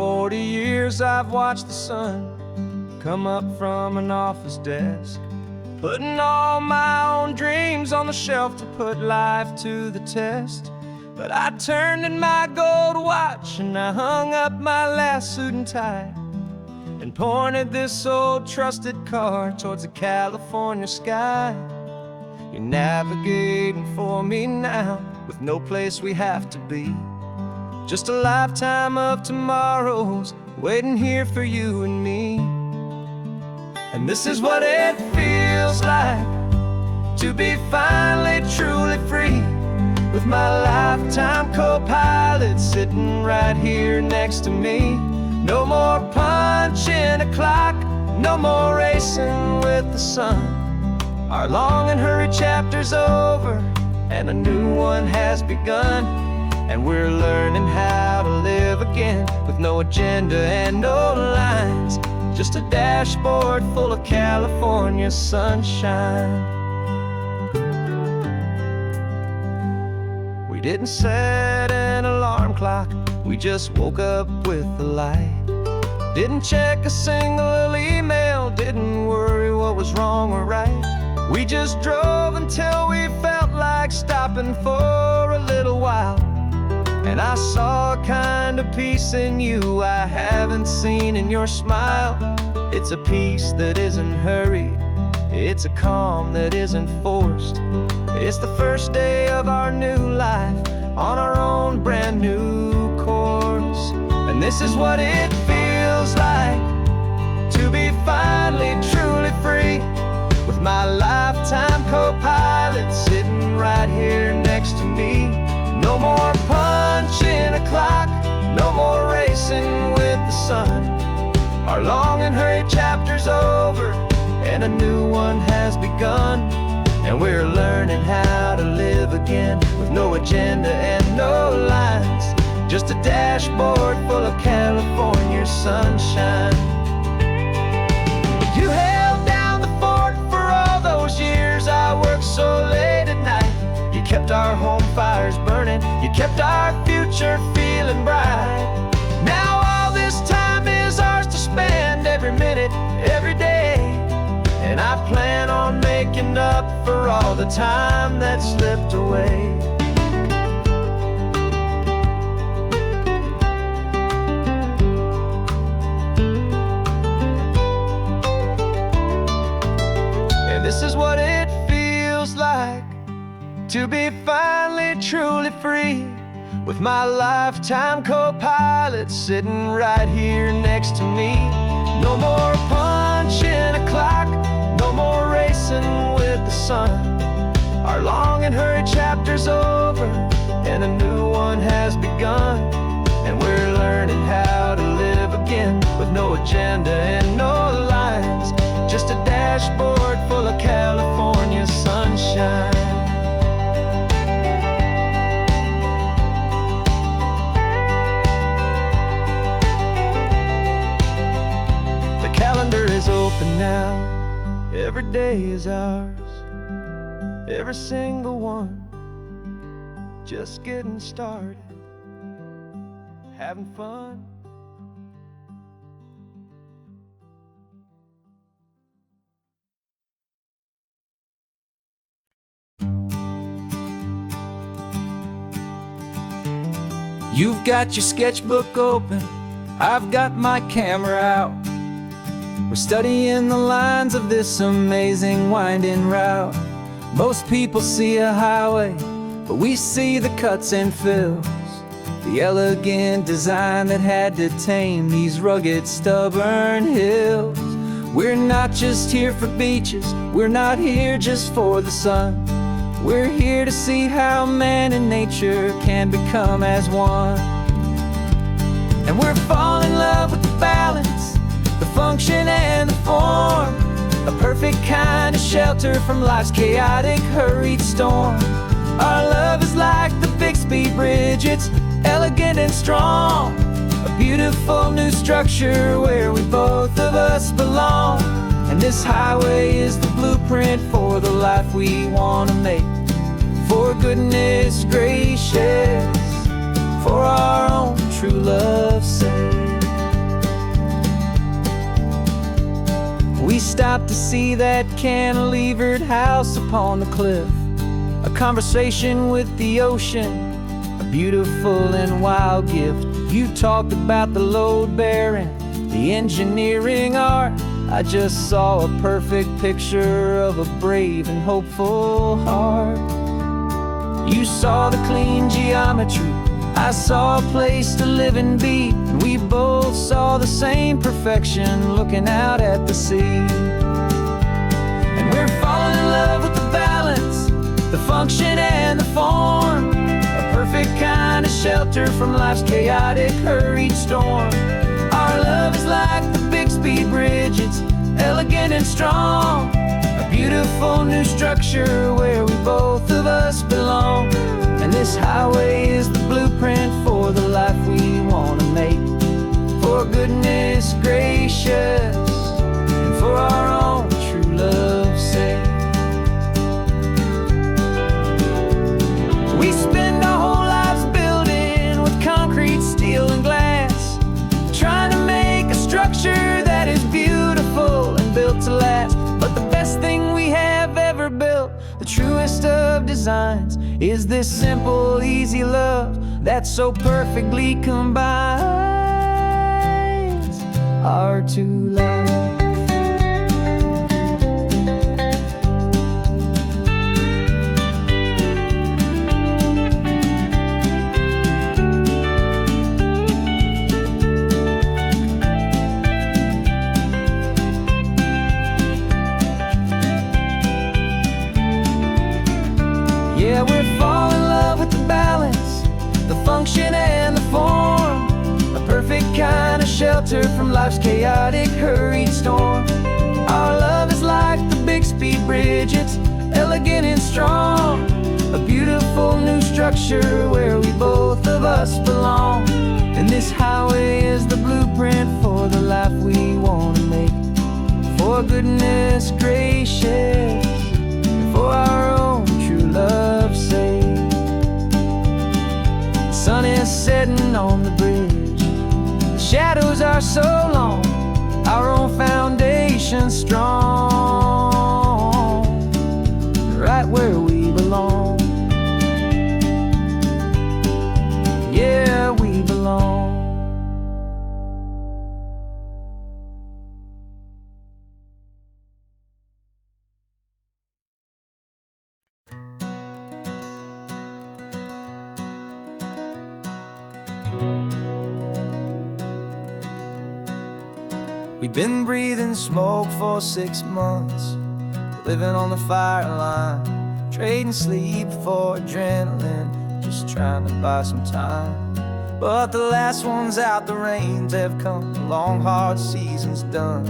40 years I've watched the sun come up from an office desk, putting all my own dreams on the shelf to put life to the test. But I turned in my gold watch and I hung up my last suit and tie, and pointed this old trusted car towards the California sky. You're navigating for me now, with no place we have to be, just a lifetime of tomorrows waiting here for you and me. And this is what it feels like to be finally truly free, with my lifetime co-pilot sitting right here next to me. No more punching a clock, no more racing with the sun. Our long and hurried chapter's over, and a new one has begun. And we're learning how to live again, with no agenda and no lines, just a dashboard full of California sunshine. We didn't set an alarm clock, we just woke up with the light. Didn't check a single email, didn't worry what was wrong or right. We just drove until we felt like stopping for a little while. And I saw a kind of peace in you I haven't seen in your smile. It's a peace that isn't hurried, it's a calm that isn't forced. It's the first day of our new life on our own brand new course. And this is what it feels like to be finally truly free, with my lifetime co-pilot sitting right here next to me. No more punching a clock, no more racing with the sun. Our long and hurried chapter's over, and a new one has begun. And we're learning how to live again, with no agenda and no lines, just a dashboard full of California sunshine. You held down the fort for all those years I worked so late at night. You kept our home fires burning, you kept our future feeling bright. Now all this time is ours to spend, every minute, every day. And I plan on making up for all the time that slipped away. And this is what it feels like to be finally truly free, with my lifetime co-pilot sitting right here next to me. No more punching a clock, no more racing with the sun. Our long and hurried chapter's over, and a new one has begun. And we're learning how to live again, with no agenda and no lines, just a dashboard full of California sunshine. The calendar is open now, every day is ours, every single one, just getting started, having fun. You've got your sketchbook open, I've got my camera out. We're studying the lines of this amazing winding route. Most people see a highway, but we see the cuts and fills, the elegant design that had to tame these rugged, stubborn hills. We're not just here for beaches, we're not here just for the sun. We're here to see how man and nature can become as one. And we're falling in love with the balance, the function and the form, a perfect kind of shelter from life's chaotic, hurried storm. Our love is like the Bixby Bridge, it's elegant and strong, a beautiful new structure where we both of us belong. And this highway is the blueprint for the life we want to make. For goodness gracious, for our own true love's sake. We stopped to see that cantilevered house upon the cliff, a conversation with the ocean, a beautiful and wild gift. You talked about the load bearing, the engineering art. I just saw a perfect picture of a brave and hopeful heart. You saw the clean geometry, I saw a place to live and be, and we both saw the same perfection looking out at the sea. And we're falling in love with the balance, the function and the form, a perfect kind of shelter from life's chaotic, hurried storm. Our love is like the Bixby Bridge, it's elegant and strong, a beautiful new structure where we both of us belong. And this highway is the blueprint for the life we want to make, for goodness gracious and for our own true love's sake. We spend our whole lives building with concrete, steel and glass, trying to make a structure that is beautiful and built to last. But the best thing we have ever built, the truest of designs, is this simple, easy love that so perfectly combines our two lives. Yeah, we're falling in love with the balance, the function and the form, a perfect kind of shelter from life's chaotic, hurried storm. Our love is like the Bixby Bridge, it's elegant and strong, a beautiful new structure where we both of us belong. And this highway is the blueprint for the life we want to make, for goodness gracious, for our own true love's sake. The sun is setting on the bridge, the shadows are so long, our own foundation strong, right where we belong. Yeah, we belong. We've been breathing smoke for 6 months, living on the fire line, trading sleep for adrenaline, just trying to buy some time. But the last one's out, the rains have come, the long hard season's done,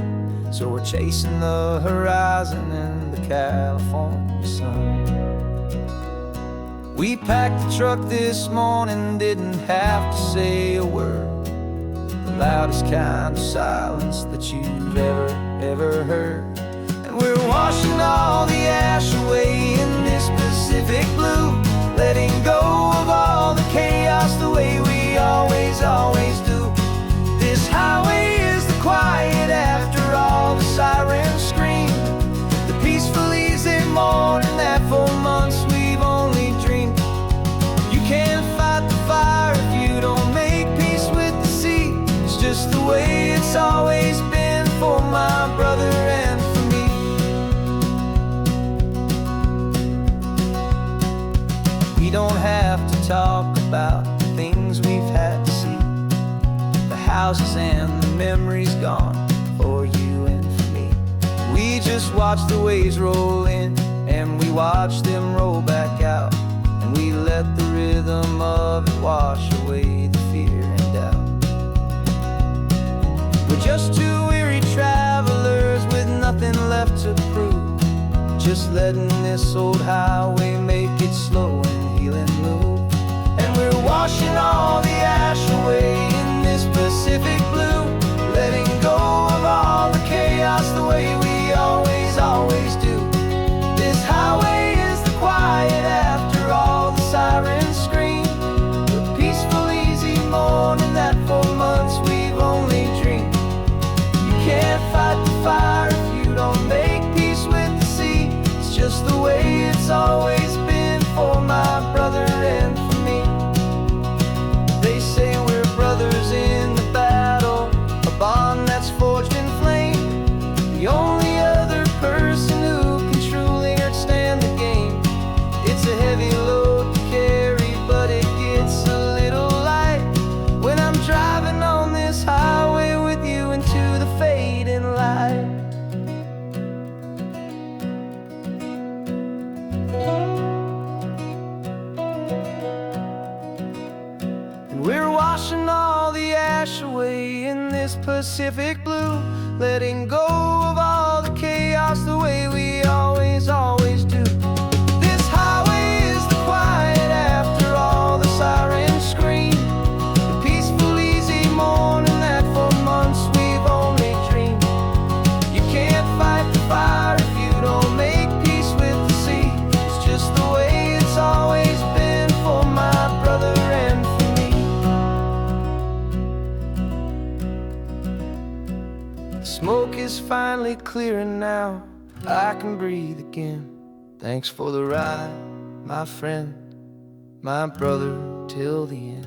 so we're chasing the horizon in the California sun. We packed the truck this morning, didn't have to say a word, the loudest kind of silence that you've ever heard. And we're washing all the ash away in this Pacific blue, letting go of all the chaos the way we always do. This highway is the quiet after all the sirens scream, the peaceful easy morning that for months we've only dreamed. You can't fight the fire if you don't make peace with the sea. It's just the way it's always been for my brother and for me. We don't have to talk about the things we've had to see, the houses and the memories gone for you and for me. We just watch the waves roll in and we watch them roll back out, and we let the rhythm of it wash away the fear and doubt. We're just two weary travelers with nothing left to prove, just letting this old highway make it slow and healing move. And we're washing all the ash away in this Pacific blue, letting go of all the chaos the way we always do. This highway is the quiet after all the sirens scream, the peaceful easy morning that for months we've only dreamed. You can't fight the fire if you Pacific blue, letting go of all the chaos the way we always do. This highway is the quiet after all the sirens scream, the peaceful, easy morning that for months we've only dreamed. You can't fight the fire if you don't make peace with the sea. It's just the way it's always been for my brother and for me. The smoke is finally clearing now, I can breathe again. Thanks for the ride, my friend, my brother, till the end.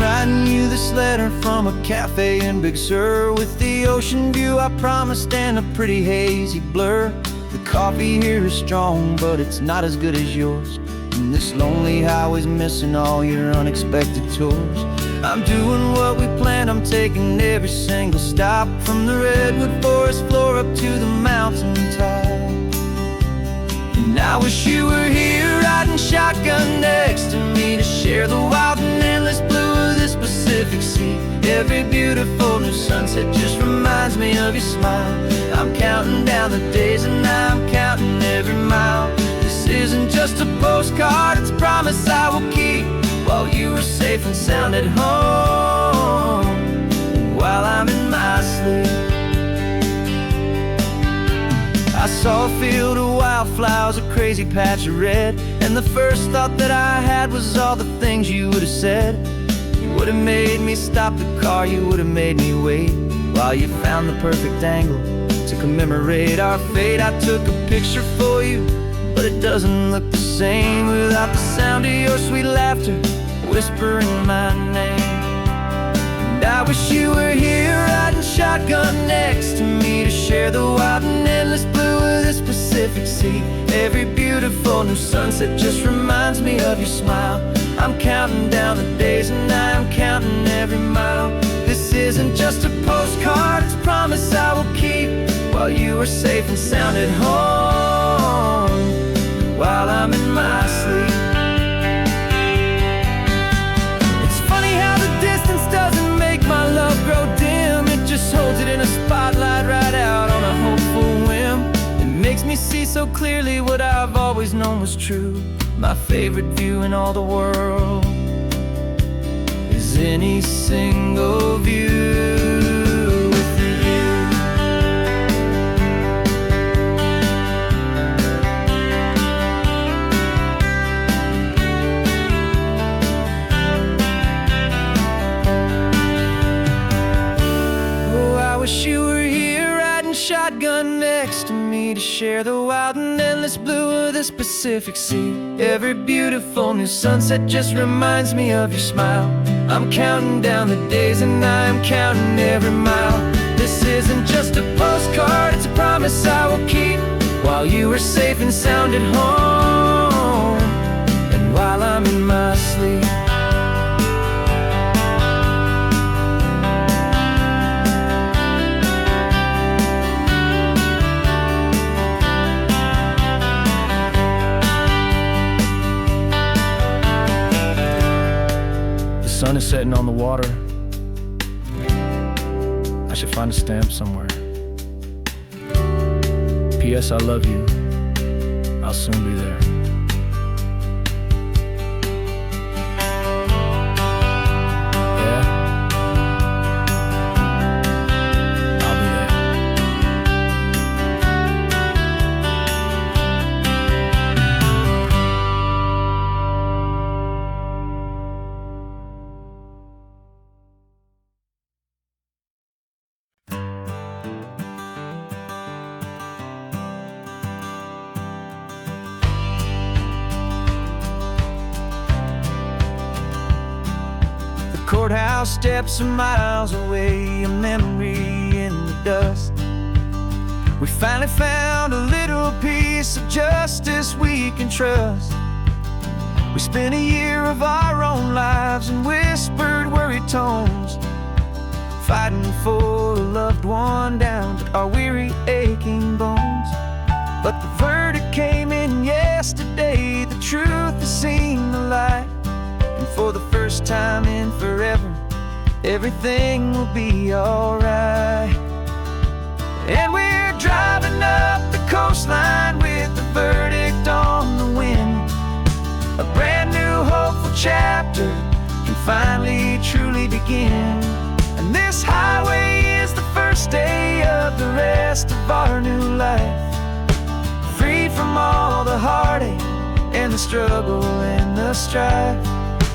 Writing you this letter from a cafe in Big Sur, with the ocean view I promised and a pretty hazy blur. The coffee here is strong, but it's not as good as yours, and this lonely highway's missing all your unexpected tours. I'm doing what we planned, I'm taking every single stop, from the redwood forest floor up to the mountain top. And I wish you were here riding shotgun next to me to share the wild and endless blue of this Pacific Sea. Every beautiful new sunset just reminds me of your smile. I'm counting down the days and I'm counting every mile. This isn't just a postcard, it's a promise I will keep, while you are safe and sound at home, and while I'm in my sleep. I saw a field of wildflowers, a crazy patch of red, and the first thought that I had was all the things you would have said. You would have made me stop the car, you would have made me wait, while you found the perfect angle to commemorate our fate. I took a picture for you, but it doesn't look the same without the sound of your sweet laughter whispering my name. And I wish you were here riding shotgun next to me to share the wild and endless blue of this Pacific Sea. Every beautiful new sunset just reminds me of your smile. I'm counting down the days and I'm counting every mile. This isn't just a postcard, it's a promise I will keep, while you are safe and sound at home, while I'm in my sleep. It's funny how the distance doesn't make my love grow dim, it just holds it in a spotlight right out on a hopeful whim. It makes me see so clearly what I've always known was true. My favorite view in all the world is any single view with you. Oh, I wish you were here riding shotgun next to me to share the wild and endless blue of this Pacific Sea. Every beautiful new sunset just reminds me of your smile. I'm counting down the days and I'm counting every mile. This isn't just a postcard, it's a promise I will keep, while you are safe and sound at home, and while I'm in my sleep. The sun is setting on the water. I should find a stamp somewhere. P.S. I love you. I'll soon be there. Yeah? I'll be there. Courthouse steps are miles away, a memory in the dust. We finally found a little piece of justice we can trust. We spent a year of our own lives in whispered worried tones, fighting for a loved one down to our weary aching bones. But the verdict came in yesterday, the truth has seen the light, and for the first time in forever, everything will be alright. And we're driving up the coastline with the verdict on the wind. A brand new hopeful chapter can finally truly begin. And this highway is the first day of the rest of our new life, free from all the heartache and the struggle and the strife.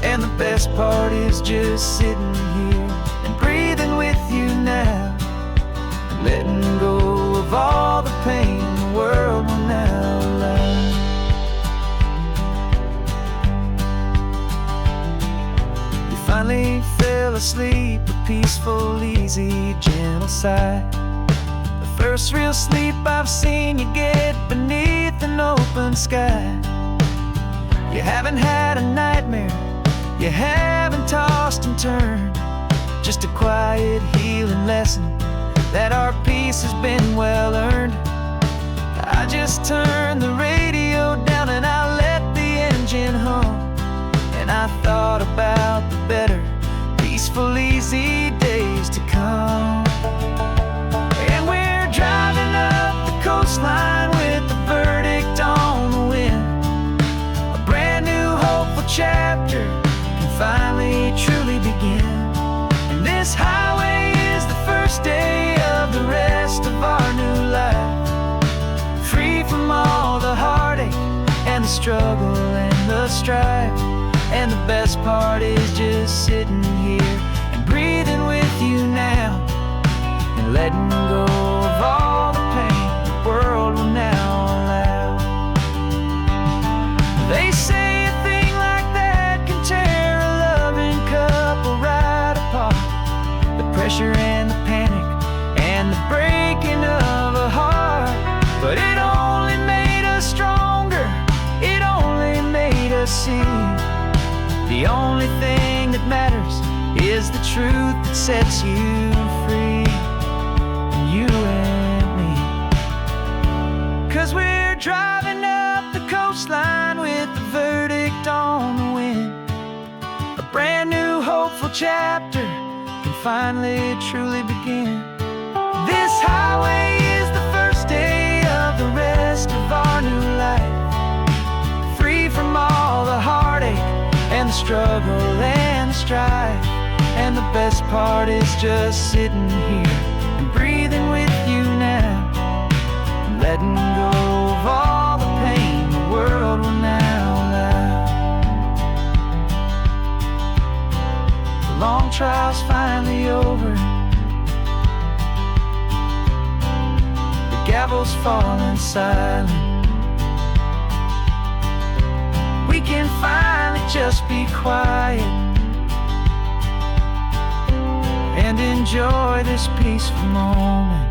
And the best part is just sitting here and breathing with you now, and letting go of all the pain the world will now allow. We finally fell asleep, a peaceful, easy, gentle sigh. The first real sleep I've seen you get beneath an open sky. You haven't had a nightmare, you haven't tossed and turned, just a quiet healing lesson that our peace has been well earned. I just turned the radio down and I let the engine hum, and I thought about the better, peaceful, easy days to come. And we're driving up the coastline with the verdict on the wind. A brand new hopeful chapter can finally truly begin. And this highway is the first day of the rest of our new life, free from all the heartache and the struggle and the strife. And the best part is just sitting here and breathing with you now, and letting go of all the pain the world will now allow. They say a thing like that can tear a loving couple right apart. The pressure and the panic and the breaking of a heart, but it only made us stronger, it only made us see the only thing that matters is the truth that sets you free, and you and me. 'Cause we're driving up the coastline with the verdict on the wind. A brand new hopeful chapter can finally truly begin. This highway is the first day of the rest of our new life, free from all the heartache and the struggle and the strife. And the best part is just sitting here and breathing with you now, and letting go of all the pain the world will now allow. The long trial's finally over, the gavel's falling silent. We can finally just be quiet and enjoy this peaceful moment.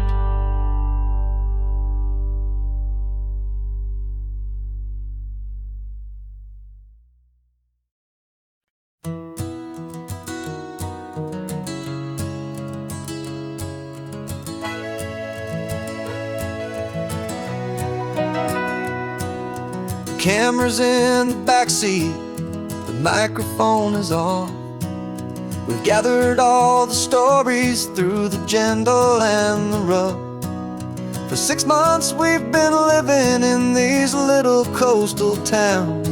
The camera's in the backseat, the microphone is on. We've gathered all the stories through the gentle and the rough. For 6 months we've been living in these little coastal towns,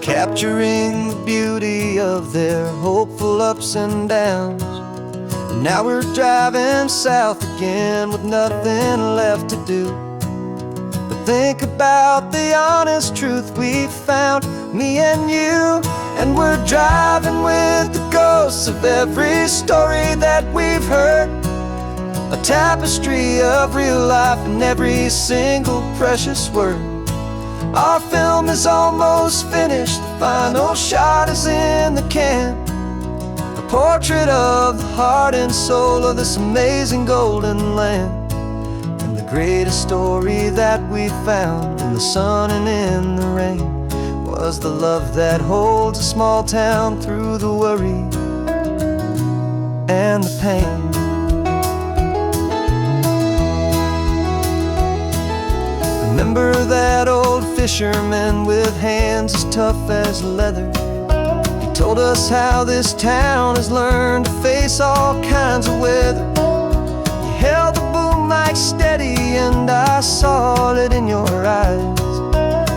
capturing the beauty of their hopeful ups and downs. And now we're driving south again with nothing left to do but think about the honest truth we found, me and you. And we're driving with the ghosts of every story that we've heard, a tapestry of real life in every single precious word. Our film is almost finished, the final shot is in the can, a portrait of the heart and soul of this amazing golden land. And the greatest story that we found in the sun and in the rain, was the love that holds a small town through the worry and the pain. Remember that old fisherman with hands as tough as leather? He told us how this town has learned to face all kinds of weather. You held the boom mic steady and I saw it in your eyes.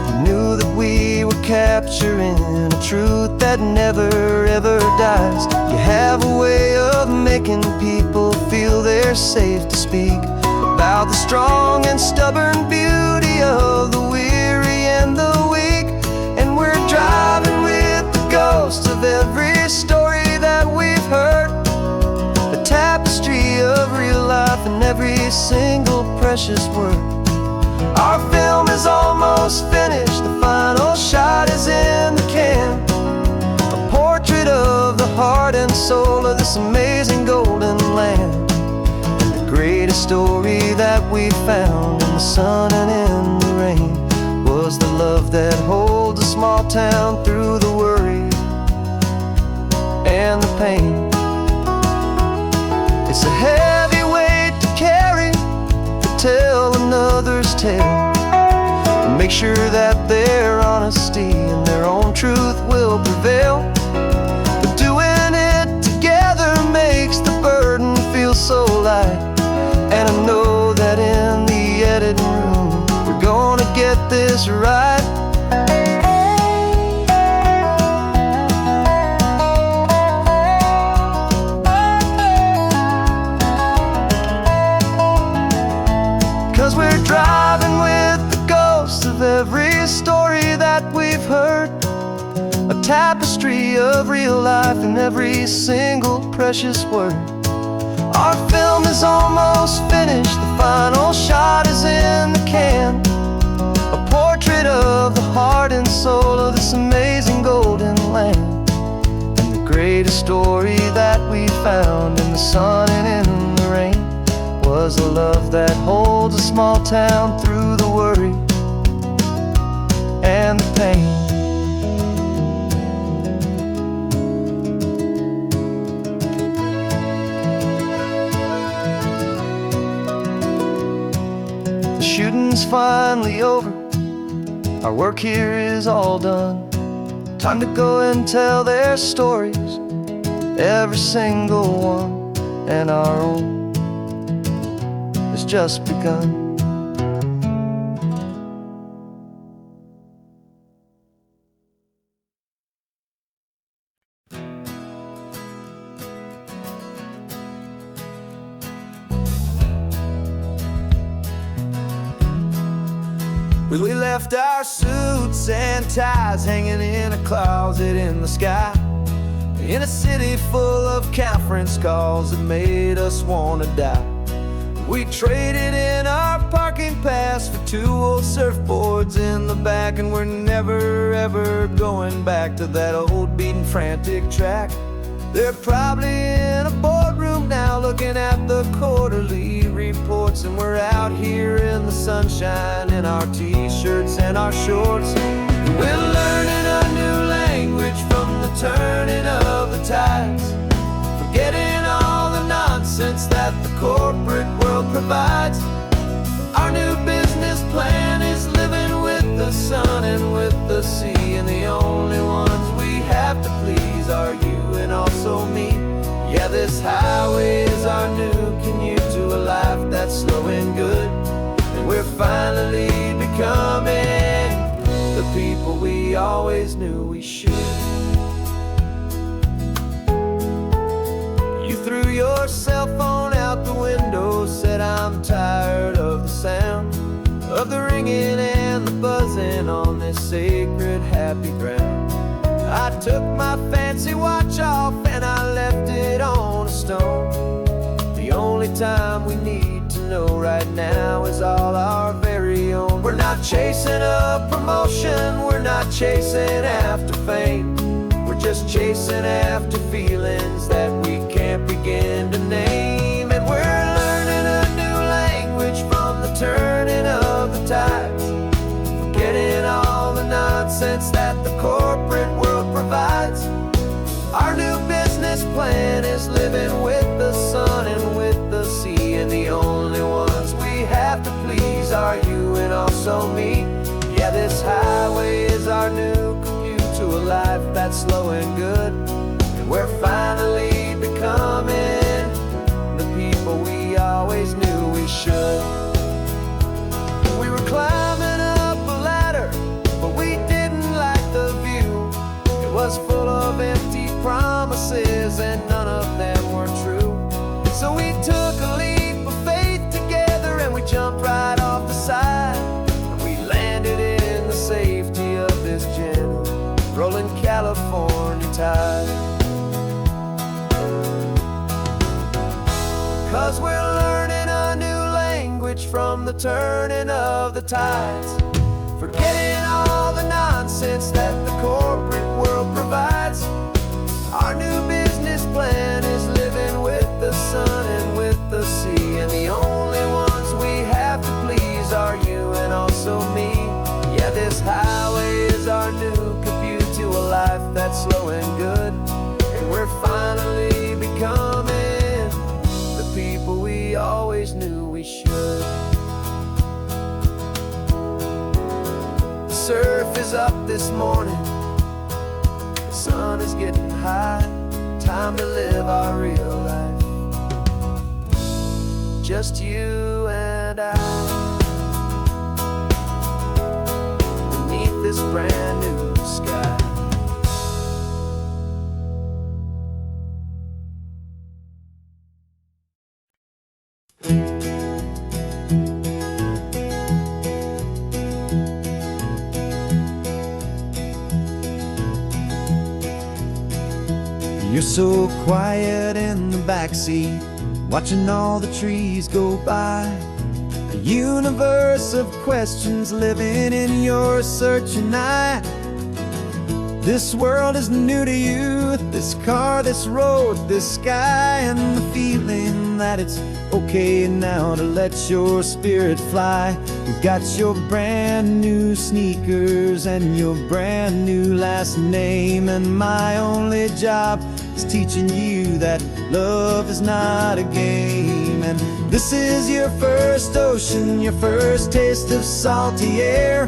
You knew that we were capturing a truth that never ever dies. You have a way of making people feel they're safe to speak about the strong and stubborn beauty of the weary and the weak. And we're driving with the ghosts of every story that we've heard, a tapestry of real life in every single precious word. Our film is almost finished, the final shot is in the can, a portrait of the heart and soul of this amazing golden land. Greatest story that we found in the sun and in the rain was the love that holds a small town through the worry and the pain. It's a heavy weight to carry, to tell another's tale, and make sure that their honesty and their own truth will prevail. But doing it together makes the burden feel so light. And I know that in the editing room we're gonna get this right. 'Cause we're driving with the ghosts of every story that we've heard, a tapestry of real life in every single precious word. Our film is almost finished, the final shot is in the can, a portrait of the heart and soul of this amazing golden land. And the greatest story that we found in the sun and in the rain was the love that holds a small town through the worry and the pain. Shooting's finally over, our work here is all done. Time to go and tell their stories, every single one, and our own has just begun. We left our suits and ties hanging in a closet in the sky, in a city full of conference calls that made us wanna die. We traded in our parking pass for 2 old surfboards in the back, and we're never ever going back to that old beaten frantic track. They're probably in a boardroom now looking at the quarterly reports, and we're out here in the sunshine in our t-shirts and our shorts. We're learning a new language from the turning of the tides, forgetting all the nonsense that the corporate world provides. Our new business plan is living with the sun and with the sea, and the only ones we have to please are you and also me. Yeah, this highway is our new commute to a life that's slow and good, and we're finally becoming the people we always knew we should. You threw your cell phone out the window, said I'm tired of the sound of the ringing and the buzzing on this sacred happy ground. I took my fancy watch off and I left it on a stone. The only time we need to know right now is all our very own. We're not chasing a promotion, we're not chasing after fame, we're just chasing after feelings that we can't begin to name. And we're learning a new language from the turning of the tides, forgetting all the nonsense that the this highway is our new commute to a life that's slow and good. And we're finally becoming the people we always knew we should. We were climbing up a ladder, but we didn't like the view. It was full of empty promises and none of them were true. So we took a leap of faith together and we jumped right off the side. And we landed in the safety of this gentle rolling California tide. 'Cause we're learning a new language from the turning of the tides, forgetting all the nonsense that the corporate world provides. Our new business plan is living with the sun and with the sea, and the only ones we have to please are you and also me. Yeah, this highway is our new commute to a life that's slow and good. And we're finally becoming the people we always knew we should. The surf is up this morning, the sun is getting high. Time to live our real life, just you and I, beneath this brand new sky. You're so quiet in the backseat, watching all the trees go by. A universe of questions living in your searching eye. This world is new to you, this car, this road, this sky, and the feeling that it's okay now to let your spirit fly. You've got your brand new sneakers and your brand new last name, and my only job is teaching you that love is not a game. And this is your first ocean, your first taste of salty air.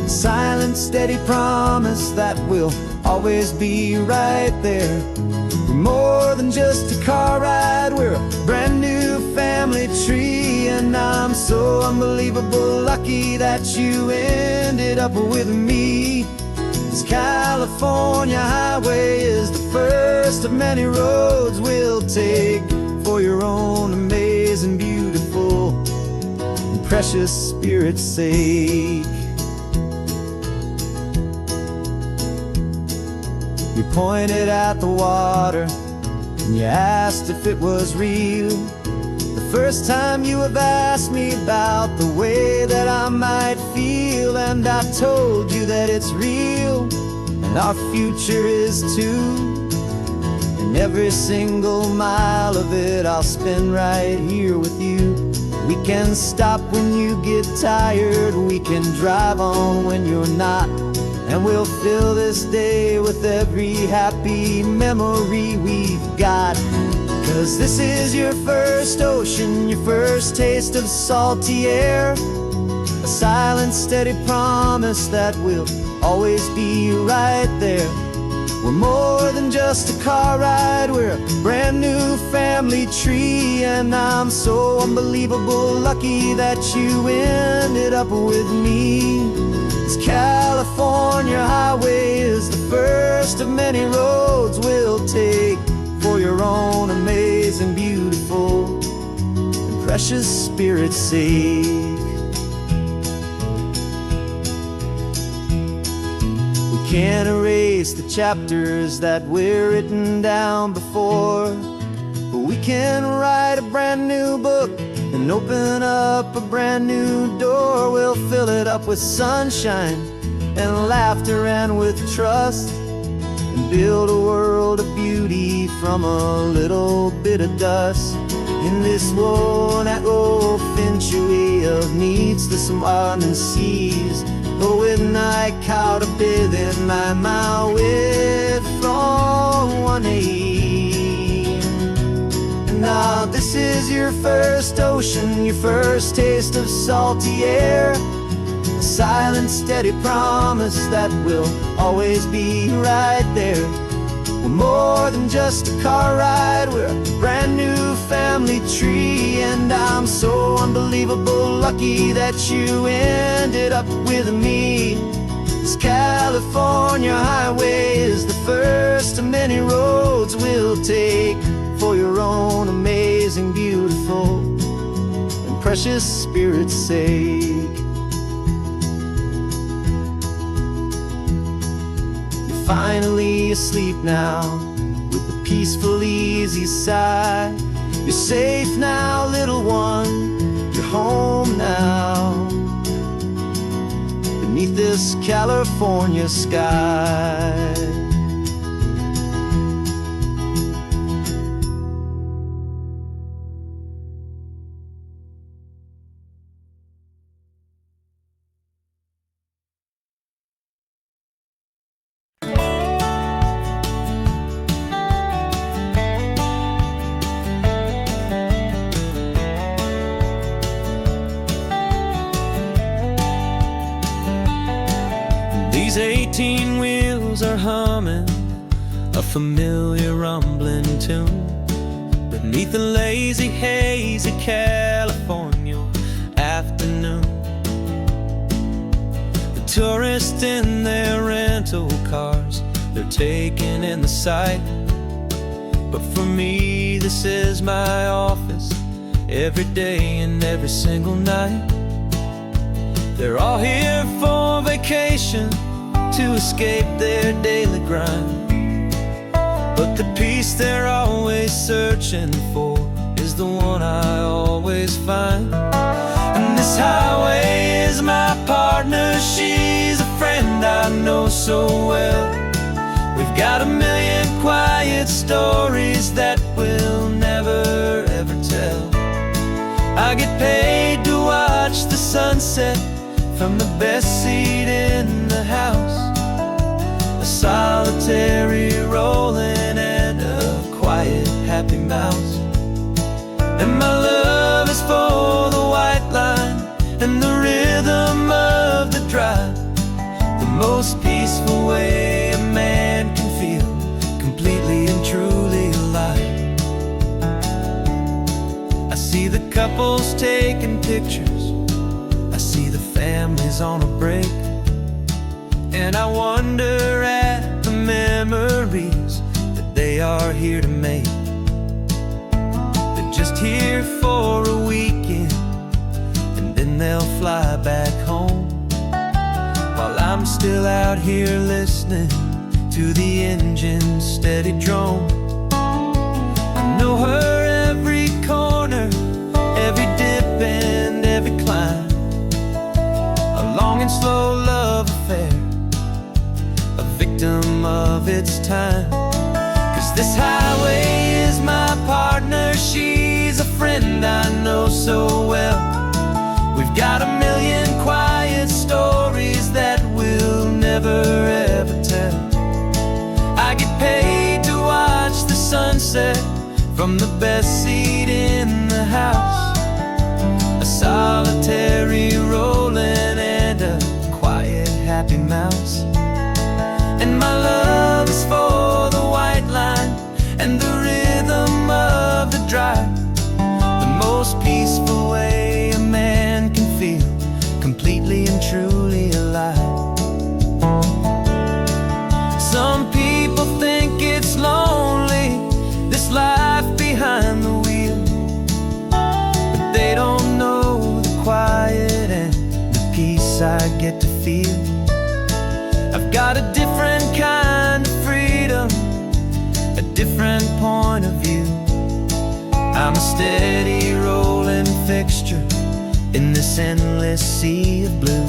Silent, steady promise that we'll always be right there. We're more than just a car ride, we're a brand new family tree. And I'm so unbelievable lucky that you ended up with me. This California highway is the first of many roads we'll take for your own amazing, beautiful, and precious spirit's sake. You pointed at the water and you asked if it was real. The first time you have asked me about the way that I might feel, and I told you that it's real and our future is too. And every single mile of it I'll spend right here with you. We can stop when you get tired, we can drive on when you're not, and we'll fill this day with every happy memory we've got. 'Cause this is your first ocean, your first taste of salty air. A silent, steady promise that we'll always be right there. We're more than just a car ride, we're a brand new family tree. And I'm so unbelievable lucky that you ended up with me. This California highway is the first of many roads we'll take for your own amazing, beautiful, and precious spirit's sake. We can't erase the chapters that were written down before, but we can write a brand new book and open up a brand new door. We'll fill it up with sunshine and laughter and with trust, and build a world of beauty from a little bit of dust. In this world that finchuí of needs the swan seas, with night caught a bit in my with from one aim. Now this is your first ocean, your first taste of salty air. A a silent, steady promise that we'll always be right there. We're more than just a car ride, we're a brand new family tree. And I'm so unbelievable lucky that you ended up with me. This California highway is the first of many roads we'll take for your own amazing, beautiful, and precious spirit's sake. You're finally asleep now with a peaceful, easy sigh. You're safe now, little one, you're home now, beneath this California sky. These 18 wheels are humming a familiar rumbling tune beneath a lazy, hazy California afternoon. The tourists in their rental cars, they're taking in the sight. But for me, this is my office, every day and every single night. They're all here for vacation, to escape their daily grind. But the peace they're always searching for is the one I always find. And this highway is my partner, she's a friend I know so well. We've got a million quiet stories that we'll never ever tell. I get paid to watch the sunset from the best seat in the house, a solitary rolling and a quiet, happy mouse. And my love is for the white line and the rhythm of the drive, the most peaceful way a man can feel completely and truly alive. I see the couples taking pictures, I see the families on a break, and I wonder at the memories that they are here to make. They're just here for a weekend, and then they'll fly back home, while I'm still out here listening to the engine's steady drone. I know her every corner, every dip and every climb, a long and slow love affair, a victim of its time. 'Cause this highway is my partner, she's a friend I know so well. We've got a million quiet stories that we'll never ever tell. I get paid to watch the sunset from the best seat in the house, a solitary rolling and a quiet, happy mouse. And my love is for the white line and the rhythm of the drive, the most peaceful way a man can feel completely and truly alive. Some people think it's lonely, this life behind the wheel, but they don't know the quiet and the peace I get to feel. I've got a different kind of freedom, a different point of view. I'm a steady rolling fixture in this endless sea of blue.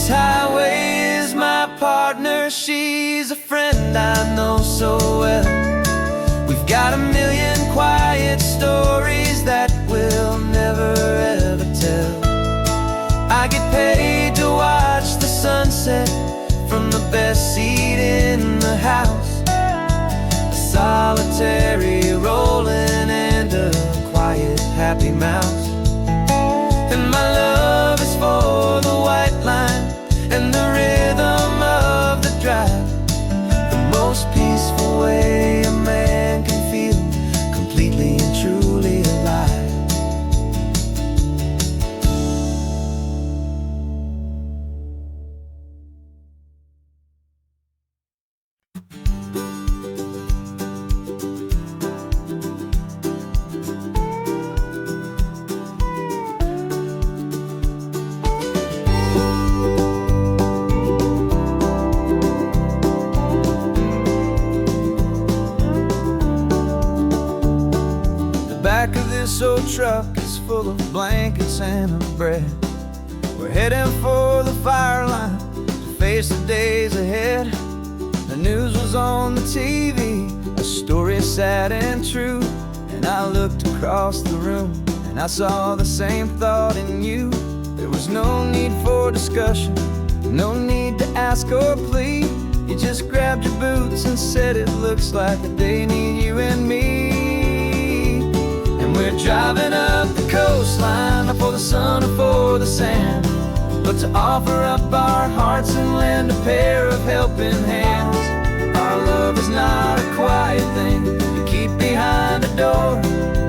This highway is my partner, she's a friend I know so well. We've got a million quiet stories that we'll never ever tell. I get paid to watch the sunset from the house, a solitary rolling and a quiet, happy mouse. And my love is for the white line and the rhythm of the drive, the most peaceful way a man can feel completely and truly alive. Back of this old truck is full of blankets and a bread. We're heading for the fire line to face the days ahead. The news was on the TV, a story sad and true. And I looked across the room and I saw the same thought in you. There was no need for discussion, no need to ask or plead. You just grabbed your boots and said it looks like a day need you and me. We're driving up the coastline, not for the sun or for the sand, but to offer up our hearts and lend a pair of helping hands. Our love is not a quiet thing you keep behind a door.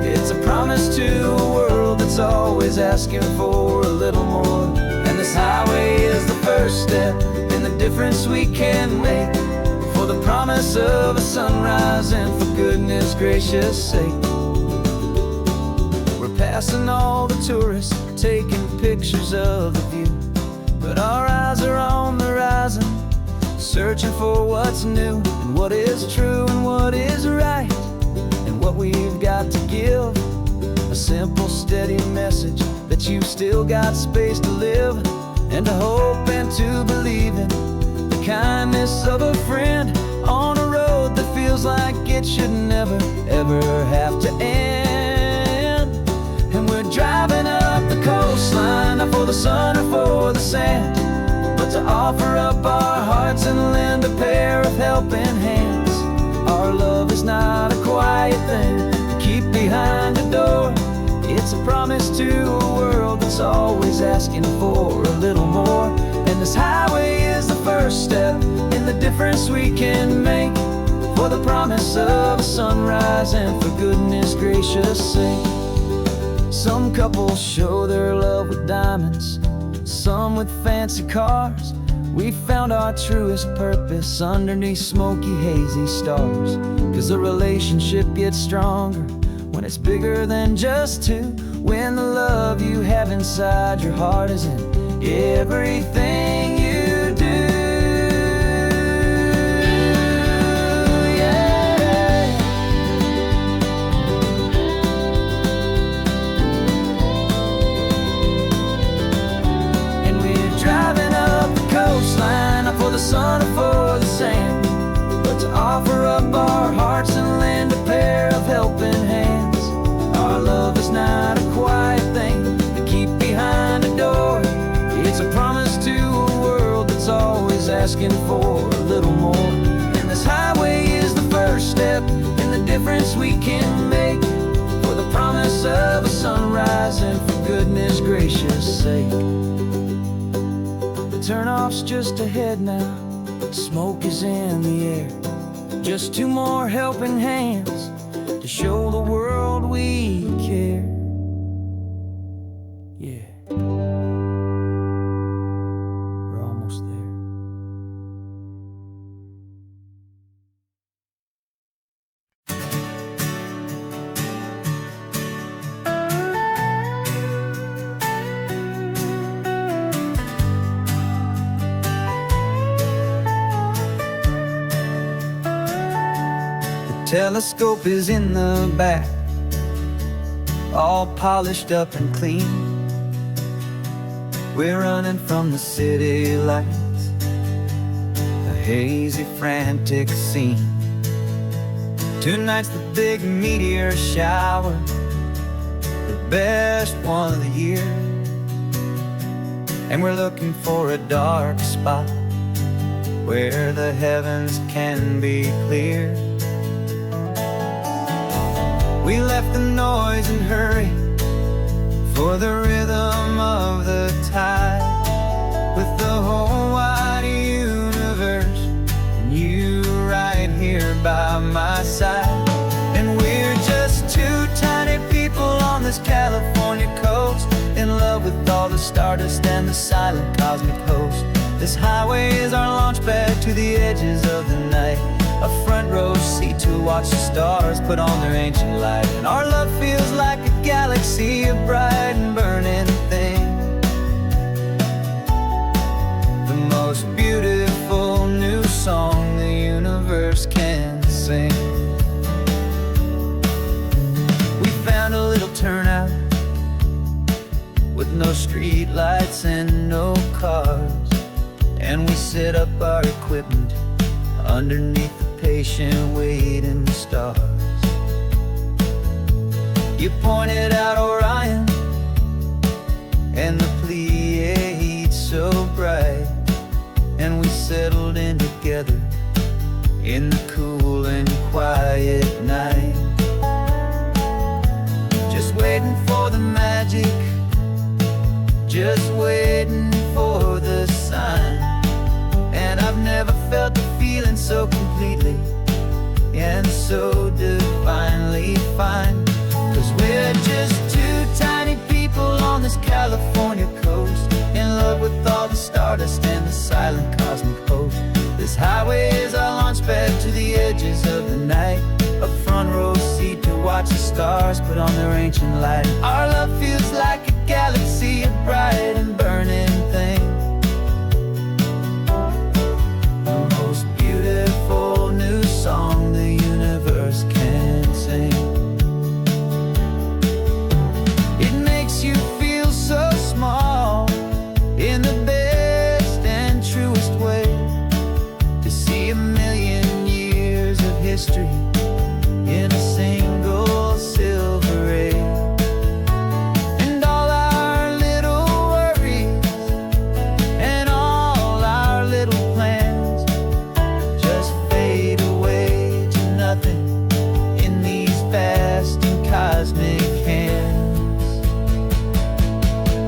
It's a promise to a world that's always asking for a little more. And this highway is the first step in the difference we can make, for the promise of a sunrise and for goodness gracious sake. Passing all the tourists, taking pictures of the view, but our eyes are on the horizon, searching for what's new and what is true and what is right, and what we've got to give. A simple, steady message that you've still got space to live, and to hope and to believe in the kindness of a friend on a road that feels like it should never, ever have to end. And we're driving up the coastline, not for the sun or for the sand, but to offer up our hearts and lend a pair of helping hands. Our love is not a quiet thing to keep behind a door. It's a promise to a world that's always asking for a little more. And this highway is the first step in the difference we can make, for the promise of a sunrise and for goodness gracious sake. Some couples show their love with diamonds, some with fancy cars. We found our truest purpose underneath smoky, hazy stars. 'Cause a relationship gets stronger when it's bigger than just two, when the love you have inside your heart is in everything you do. The sun or for the sand, but to offer up our hearts and lend a pair of helping hands. Our love is not a quiet thing to keep behind a door. It's a promise to a world that's always asking for a little more. And this highway is the first step in the difference we can make, for the promise of a sunrise and for goodness gracious sake. Turnoff's just ahead now, smoke is in the air. Just two more helping hands to show the world we care. Yeah, we're almost there. Telescope is in the back, all polished up and clean. We're running from the city lights, a hazy, frantic scene. Tonight's the big meteor shower, the best one of the year. And we're looking for a dark spot where the heavens can be clear. We left the noise and hurry for the rhythm of the tide, with the whole wide universe and you right here by my side. And we're just two tiny people on this California coast, in love with all the stardust and the silent cosmic host. This highway is our launch pad to the edges of the night, a front row seat to watch the stars put on their ancient light. And our love feels like a galaxy, a bright and burning thing, the most beautiful new song the universe can sing. We found a little turnout with no street lights and no cars, and we set up our equipment underneath the patient waiting stars. You pointed out Orion and the Pleiades so bright, and we settled in together in the cool and quiet night, just waiting for the magic, just waiting for the sign. And I've never felt the feeling so completely and so divinely fine, 'cause we're just two tiny people on this California coast, in love with all the stardust and the silent cosmic host. This highway is our launch pad to the edges of the night, a front row seat to watch the stars put on their ancient light. Our love feels like a galaxy, a bright and burning thing, the most beautiful new song the universe can sing. It makes you feel so small in the best and truest way, to see a million years of history in a single silver ray. And all our little worries and all our little plans just fade away to nothing in these vast and cosmic hands.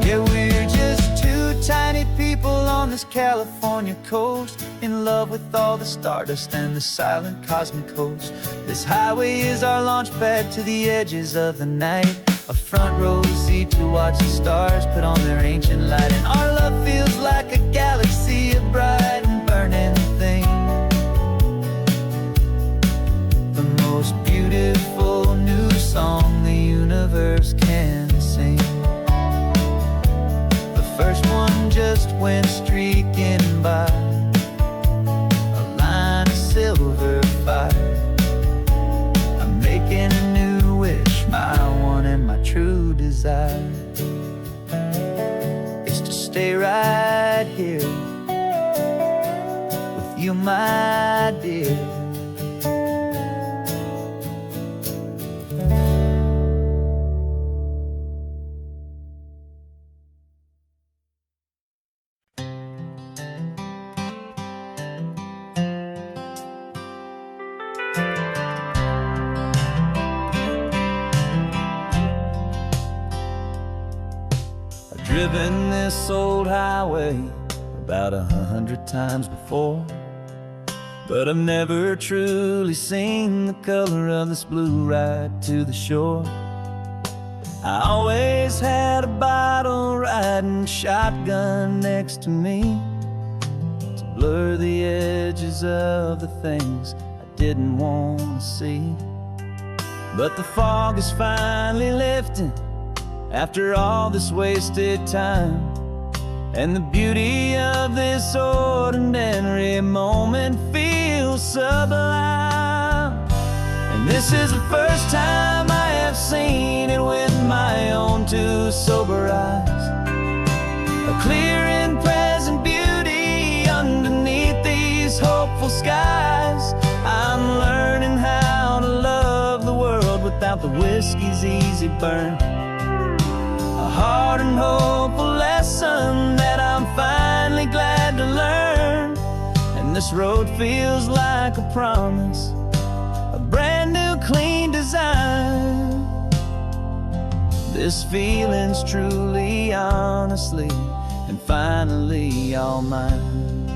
Yeah, we're just two tiny people on this California coast, in love with all the stardust and the silent cosmic host. This highway is our launch pad to the edges of the night, a front row seat to watch the stars put on their ancient light. And our love feels like a galaxy, a bright and burning thing, the most beautiful new song the universe can sing. The first one just went streaking by, a line of silver fire. I'm making a new wish, my one and my true desire is to stay right here with you, my dear. Driven this old highway about 100 times before, but I've never truly seen the color of this blue right to the shore. I always had a bottle riding shotgun next to me to blur the edges of the things I didn't want to see. But the fog is finally lifting after all this wasted time, and the beauty of this ordinary moment feels sublime. And this is the first time I have seen it with my own two sober eyes, a clear and present beauty underneath these hopeful skies. I'm learning how to love the world without the whiskey's easy burn, a hard and hopeful lesson that I'm finally glad to learn. And the this road feels like a promise, a brand new clean design. This feeling's truly, honestly, and finally all mine.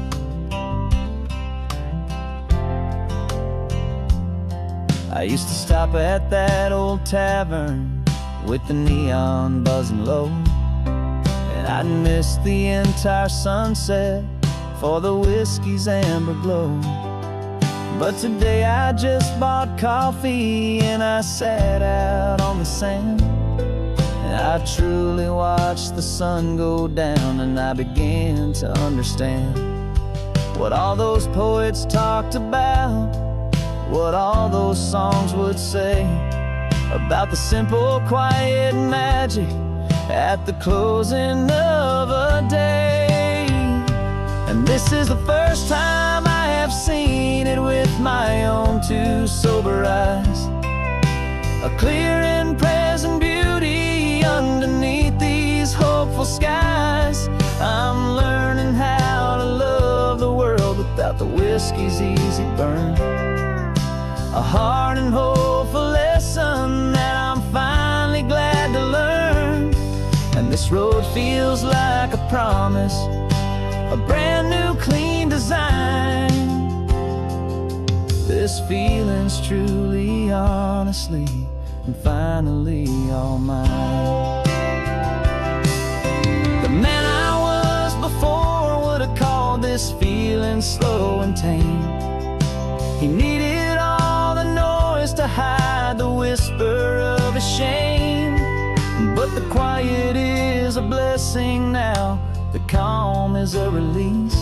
I used to stop at that old tavern with the neon buzzing low, and I'd miss the entire sunset for the whiskey's amber glow. But today I just bought coffee and I sat out on the sand, and I truly watched the sun go down, and I began to understand what all those poets talked about, what all those songs would say about the simple, quiet magic at the closing of a day. And this is the first time I have seen it with my own two sober eyes, a clear and present beauty underneath these hopeful skies. I'm learning how to love the world without the whiskey's easy burn, a hard and hopeful lesson that I'm finally glad to learn. And this road feels like a promise, a brand new clean design. This feeling's truly, honestly, and finally all mine. The man I was before would have called this feeling slow and tame. He needed all the noise to hide the whisper of his shame. But the quiet is a blessing now, the calm is a release,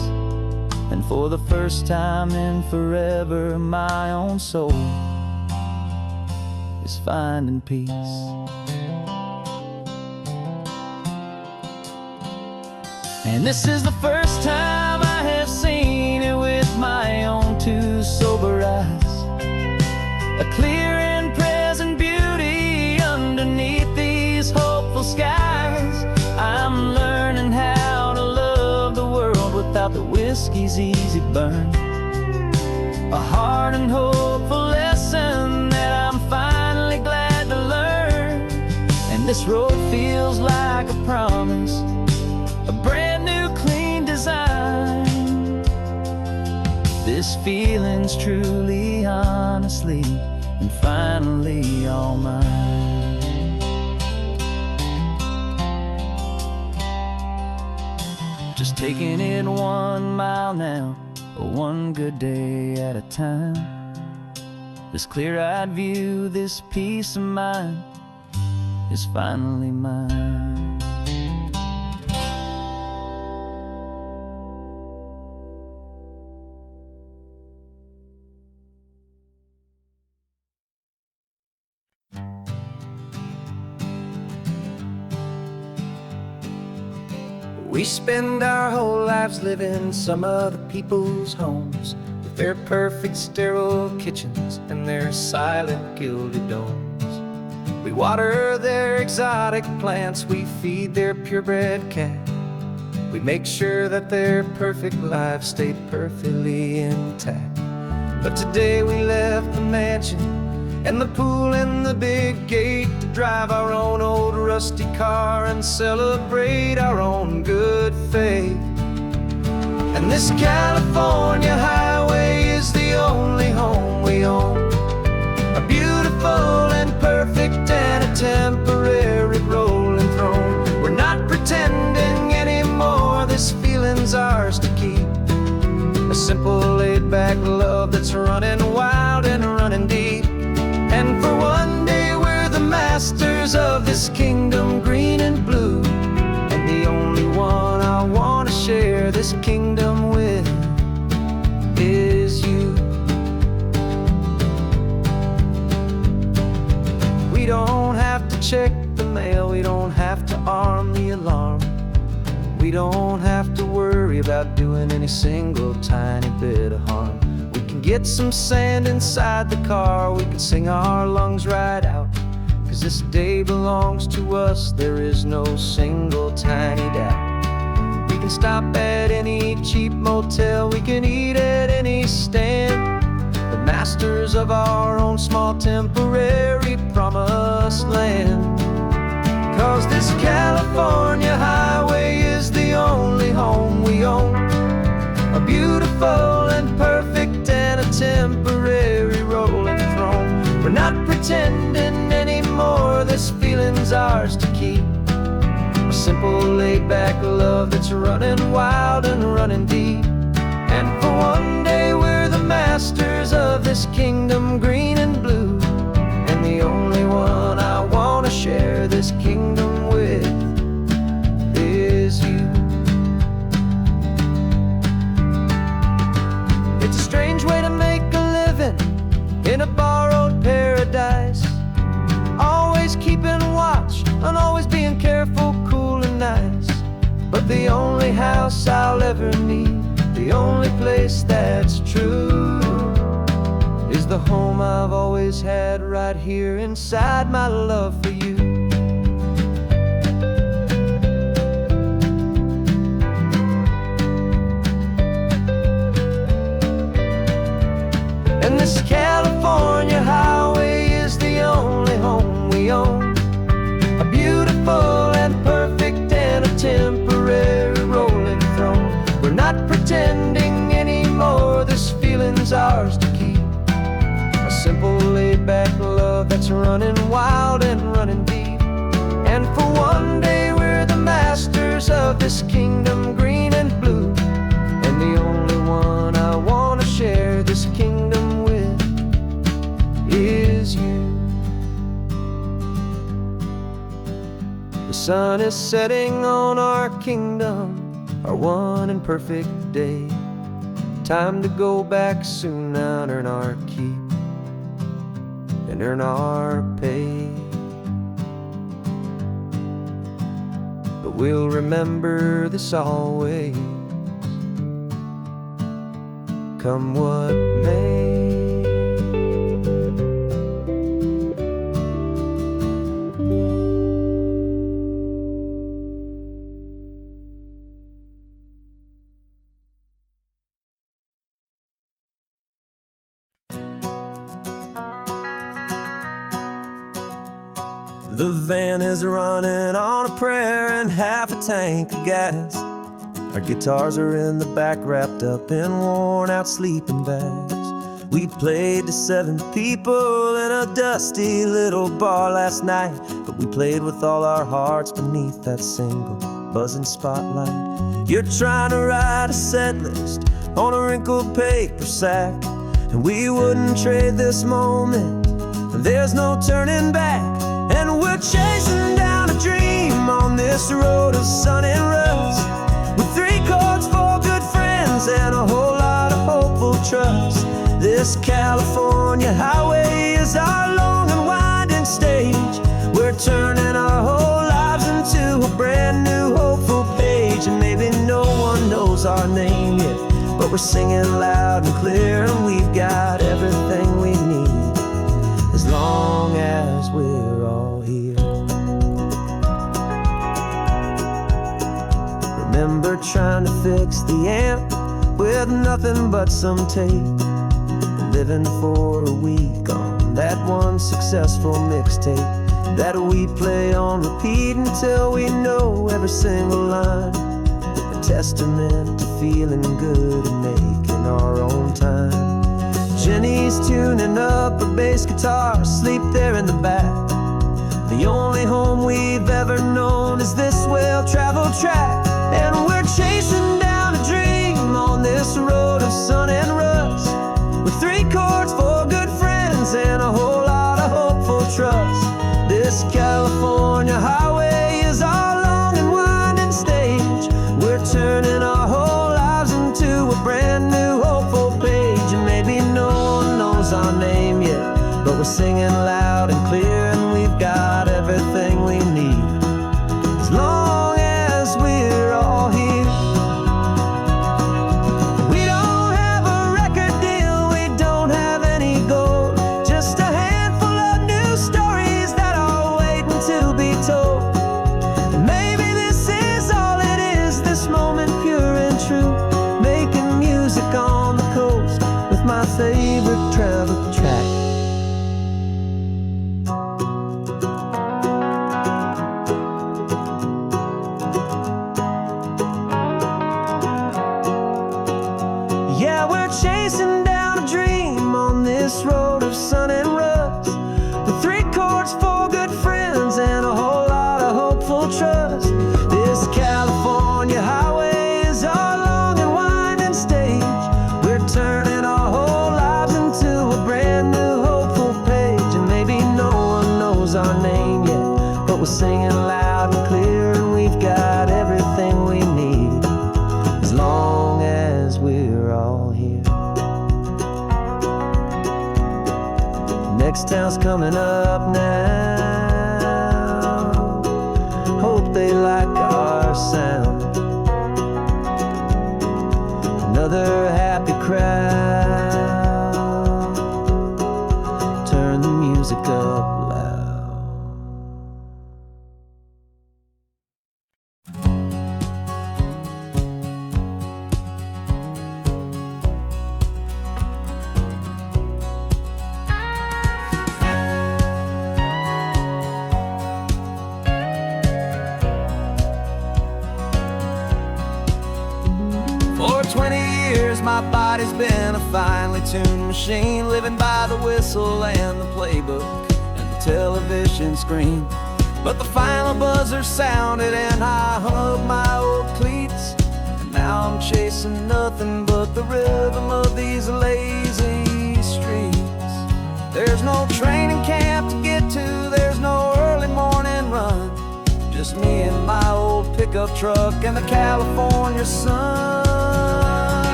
and for the first time in forever my own soul is finding peace. And this is the first time I have seen it with my own two sober eyes, a clear and present beauty underneath these hopeful skies. I'm learning how to love the world without the whiskey's easy burn, a hard and hopeful lesson that I'm finally glad to learn. And this road feels like a promise, a brand new clean design. This feeling's truly, honestly, and finally all mine. Just taking it 1 mile now, one good day at a time. This clear-eyed view, this peace of mind is finally mine. We spend our whole lives living some other people's homes, with their perfect sterile kitchens and their silent gilded domes. We water their exotic plants, we feed their purebred cat. We make sure that their perfect lives stay perfectly intact. But today we left the mansion and the pool and the big gate to drive our own old rusty car and celebrate our own good faith. And this California highway is the only home we own, a beautiful and perfect and a temporary rolling throne. We're not pretending anymore, this feeling's ours to keep, a simple laid-back love that's running wild and running deep. And for one day we're the masters of this kingdom green and blue, and the only one I want to share this kingdom with is you. We don't have to check the mail, we don't have to arm the alarm, we don't have to worry about doing any single tiny bit of harm. We can get some sand inside the car, we can sing our lungs right out, 'cause this day belongs to us, there is no single tiny doubt. We can stop at any cheap motel, we can eat at any stand, the masters of our own small temporary promised land. 'Cause this California highway is the only home we own, a beautiful and perfect and a temporary rolling throne. We're not pretending anymore, this feeling's ours to keep, a simple laid-back love that's running wild and running deep. And for one day we're the masters of this kingdom green and blue, and the only one I want to share this kingdom with is you. It's a strange way to make a living in a borrowed paradise, always keeping watch and always being careful, cool and nice. But the only house I'll ever need, the only place that's true, is the home I've always had right here inside my love for you. And this California highway is the only home we own, a beautiful and perfect and a temporary rolling throne. We're not pretending anymore, this feeling's ours to keep, a simple laid-back love that's running wild and running deep. And for one day we're the masters of this kingdom green and blue, and the only one I want to share this kingdom with is you. The sun is setting on our kingdom, our one and perfect day. Time to go back soon now and earn our keep and earn our pay. But we'll remember this always, come what may. The van is running on a prayer and half a tank of gas. Our guitars are in the back, wrapped up in worn-out sleeping bags. We played to 7 people in a dusty little bar last night, but we played with all our hearts beneath that single buzzing spotlight. You're trying to write a set list on a wrinkled paper sack, and we wouldn't trade this moment, and there's no turning back. And we're chasing down a dream on this road of sun and rust, with 3 chords, 4 good friends, and a whole lot of hopeful trust. This California highway is our long and winding stage. We're turning our whole lives into a brand new hopeful page. And maybe no one knows our name yet, but we're singing loud and clear, and we've got everything we need, as long as we're all here. Remember trying to fix the amp with nothing but some tape, living for a week on that one successful mixtape that we play on repeat until we know every single line, a testament to feeling good and making our own time. Jenny's tuning up her bass guitar, asleep there in the back. The only home we've ever known is this well-traveled track, and we're chasing down a dream on this road of sun and rust, with 3 chords, 4 good friends, and a whole lot of hopeful trust. This California highway is our long and winding stage. We're turning our whole lives into a brand new hopeful page. And maybe no one knows our name yet, but we're singing loud and clear, and we've got everything we need, as long as we're all here. We don't have a record deal, we don't have any gold, just a handful of new stories that are waiting to be told. And maybe this is all it is, this moment pure and true, making music on the coast, town's coming up now. Hope they like our sound. Another happy crowd. Turn the music up loud. For 20 years my body's been a finely tuned machine, living by the whistle and the playbook and the television screen. But the final buzzer sounded and I hung up my old cleats, and now I'm chasing nothing but the rhythm of these lazy streets. There's no training camp to get to, there's no early morning run, just me and my old pickup truck and the California sun.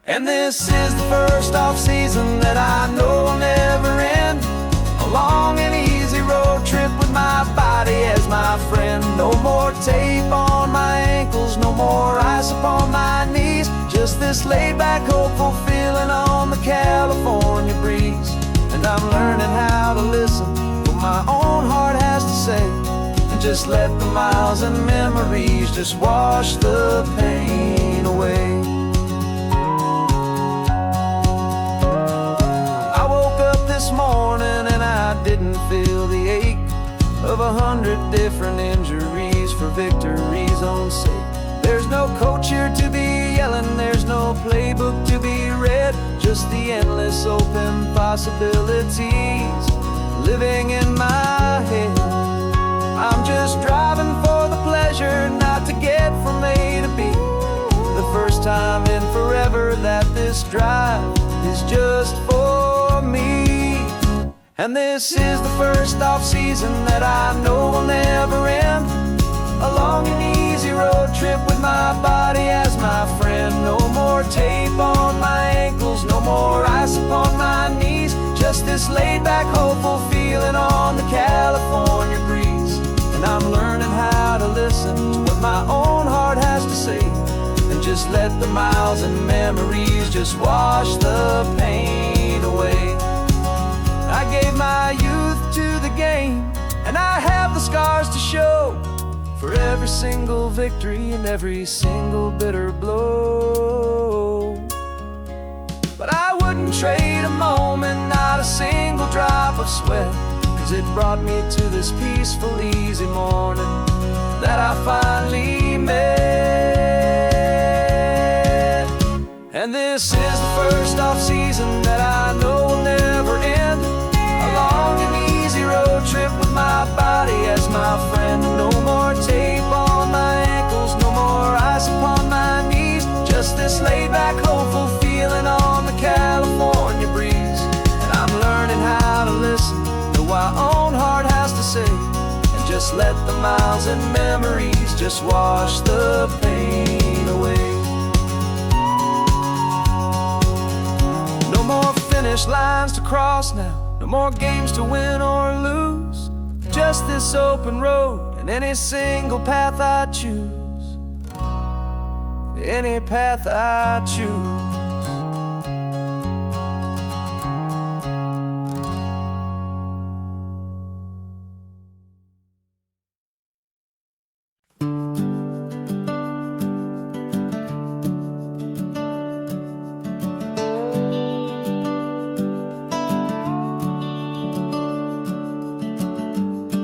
And this is the first off-season that I know will never end. A long and easy road trip with my body as my friend. No more tape on my ankles, no more ice upon my knees. Just this laid-back, hopeful feeling on the California breeze. And I'm learning how to listen what my own heart has to say, and just let the miles and memories just wash the pain away. This morning and I didn't feel the ache of 100 different injuries for victory's own sake. There's no coach here to be yelling, there's no playbook to be read, just the endless open possibilities living in my head. I'm just driving for the pleasure, not to get from A to B. The first time in forever that this drive is just for me. And this is the first off-season that I know will never end. A long and easy road trip with my body as my friend. No more tape on my ankles, no more ice upon my knees. Just this laid-back, hopeful feeling on the California breeze. And I'm learning how to listen to what my own heart has to say, and just let the miles and memories just wash the pain away. I gave my youth to the game, and I have the scars to show for every single victory and every single bitter blow. But I wouldn't trade a moment, not a single drop of sweat, 'cause it brought me to this peaceful, easy morning that I finally met. And this is the first off-season that I know will never end. A long and easy road trip with my body as my friend. No more tape on my ankles, no more ice upon my knees. Just this laid-back, hopeful feeling on the California breeze. And I'm learning how to listen to what my own heart has to say, and just let the miles and memories just wash the pain away. No more finish lines to cross now, no more games to win or lose. Just this open road and any single path I choose. Any path I choose.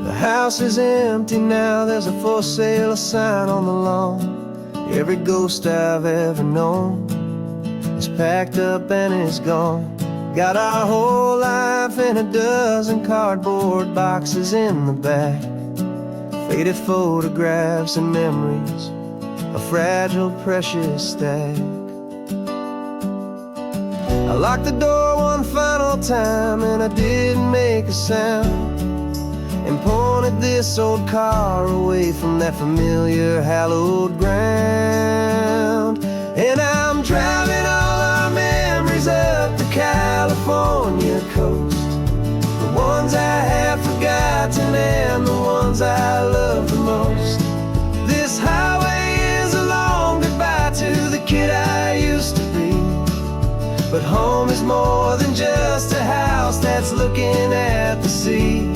The house is empty now, there's a for sale sign on the lawn. Every ghost I've ever known is packed up and is gone. Got our whole life in a dozen cardboard boxes in the back. Faded photographs and memories, a fragile, precious stack. I locked the door one final time and I didn't make a sound, and pointed this old car away from that familiar hallowed ground. And I'm driving all our memories up the California coast, But home is more than just a house that's looking at the sea.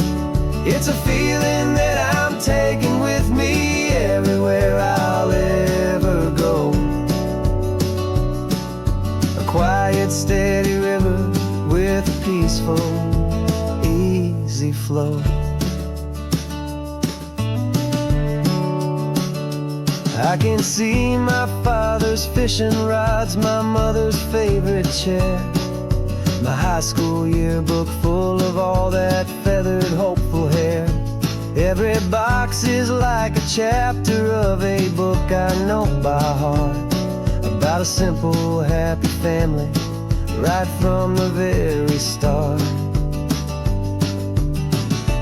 It's a feeling that I'm taking with me everywhere I'll ever go. A quiet, steady river with a peaceful, easy flow. I can see my father's fishing rods, my mother's favorite chair, my high school yearbook full of all that feathered, hopeful hair. Every box is like a chapter of a book I know by heart, about a simple, happy family right from the very start.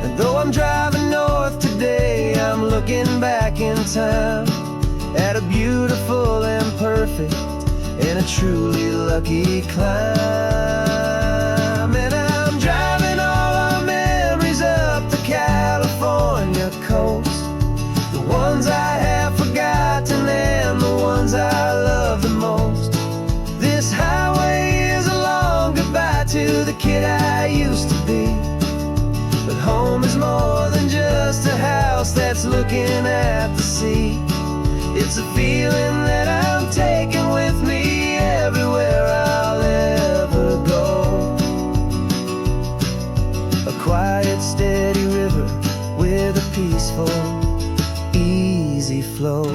And though I'm driving north today, I'm looking back in time at a beautiful and perfect and a truly lucky climb. And I'm driving all our memories up the California coast, the ones I have forgotten and the ones I love the most. This highway is a long goodbye to the kid I used to be. But home is more than just a house that's looking at the sea. It's a feeling that I'm taking with me everywhere I'll ever go. A quiet, steady river with a peaceful, easy flow.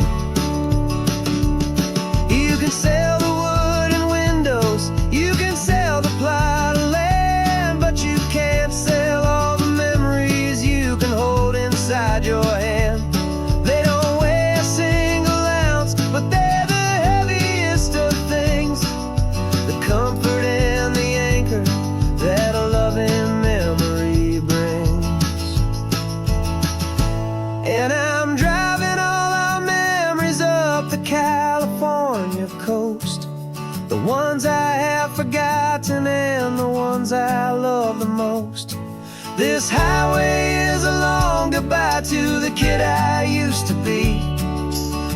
You can sail the wood and windows, you can sail the plot of land, but you can't sail all the memories you can hold inside your hand. They don't weigh a single ounce, but they're the heaviest of things, the comfort and the anchor that a loving memory brings. And I'm driving all our memories up the California coast, the ones I have forgotten and the ones I love the most. This highway is a long goodbye to the kid I used to be.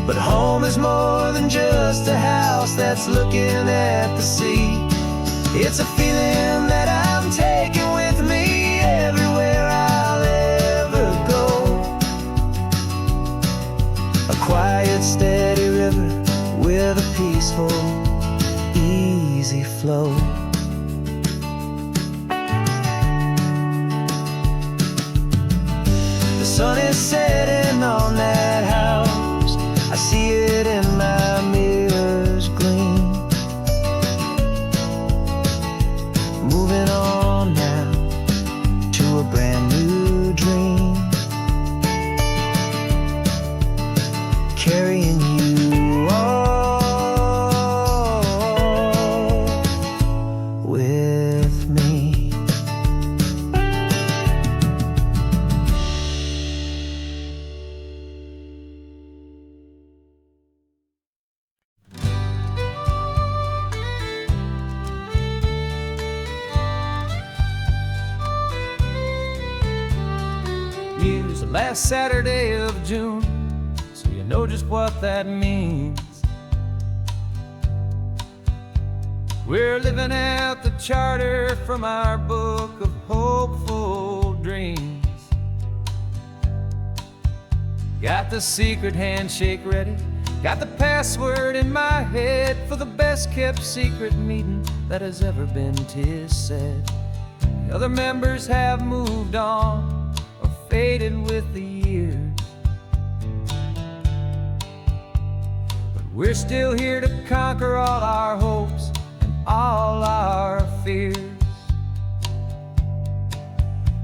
But home is more than just a house that's looking at the sea. It's a feeling that I'm taking with me everywhere I'll ever go. A quiet, steady river with a peaceful, easy flow. The sun is setting on that house, I see it in my mirror's gleam. Moving on now to a brand new dream, carrying you all with me. Use the last Saturday of June, so you know just what that means. We're living out the charter from our book of hopeful dreams. Got the secret handshake ready, got the password in my head for the best kept secret meeting that has ever been, 'tis said. The other members have moved on or faded with the years, but we're still here to conquer all our hopes and all our fears.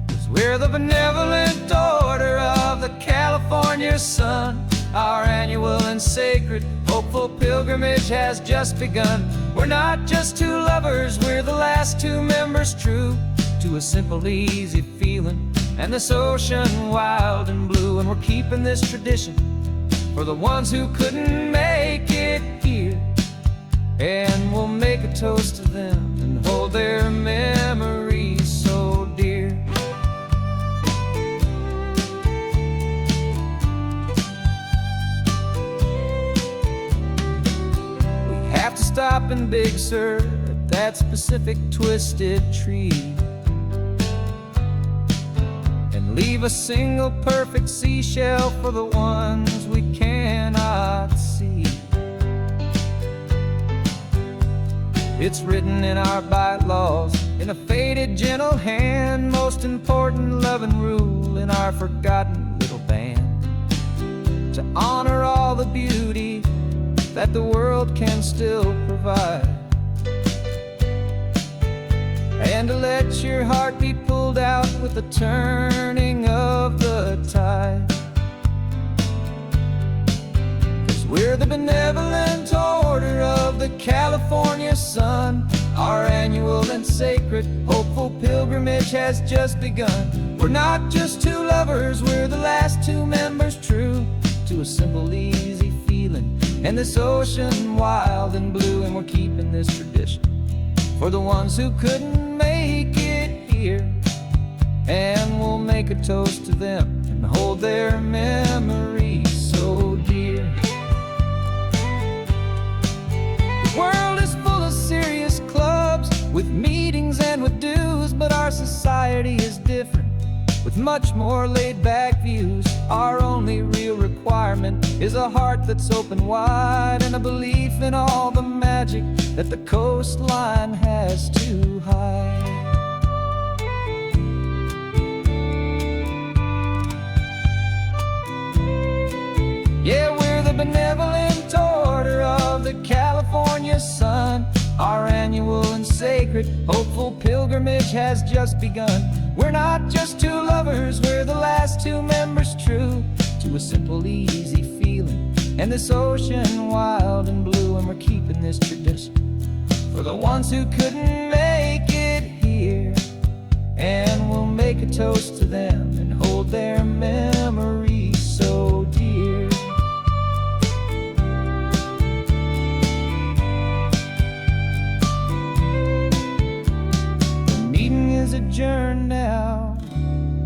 'Cause we're the benevolent order of the California sun. Our annual and sacred hopeful pilgrimage has just begun. We're not just two lovers, we're the last two members true to a simple, easy feeling and this ocean wild and blue. And we're keeping this tradition for the ones who couldn't make it here, and we'll make a toast to them and hold their memories so dear. We have to stop in Big Sur, that specific twisted tree, and leave a single perfect seashell for the ones we cannot see. It's written in our bylaws, in a faded gentle hand, most important loving rule in our forgotten little band, to honor all the beauty that the world can still provide, and to let your heart be pulled out with the turning of the tide. 'Cause we're the benevolent order of the California sun. Our annual and sacred, hopeful pilgrimage has just begun. We're not just two lovers, we're the last two members true to a simple, easy feeling, and this ocean wild and blue. And we're keeping this tradition for the ones who couldn't make it here, and we'll make a toast to them and hold their memories so dear. The world is full of serious clubs, with meetings and with dues, but our society is different, with much more laid-back views. Our only real requirement is a heart that's open wide, and a belief in all the magic that the coastline has to hide. Yeah, we're the benevolent order of the California sun. Our annual and sacred, hopeful pilgrimage has just begun. We're not just two lovers, we're the last two members true to a simple, easy feeling, and this ocean wild and blue. And we're keeping this tradition for the ones who couldn't make it here, and we'll make a toast to them and hold their memories so dear. The meeting is adjourned now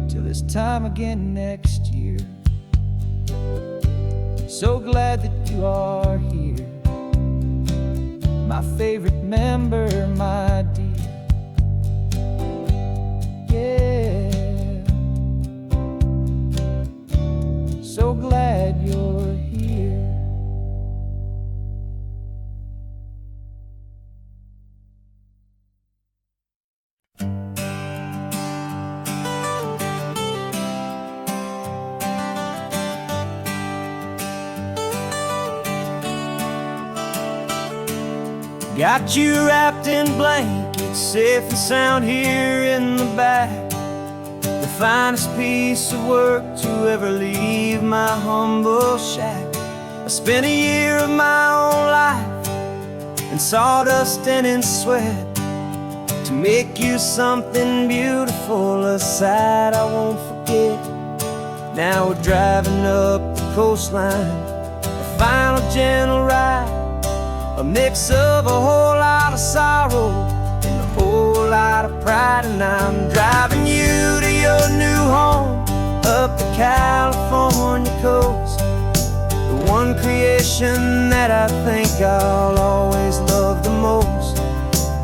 till this time again next year. So glad that you are here, my favorite member, my dear. Yeah, so glad you're here. Got you wrapped in blankets, safe and sound here in the back. The finest piece of work to ever leave my humble shack. I spent a year of my own life in sawdust and in sweat to make you something beautiful, a sight I won't forget. Now we're driving up the coastline, a final gentle ride, a mix of a whole lot of sorrow and a whole lot of pride. And I'm driving you to your new home up the California coast, the one creation that I think I'll always love the most.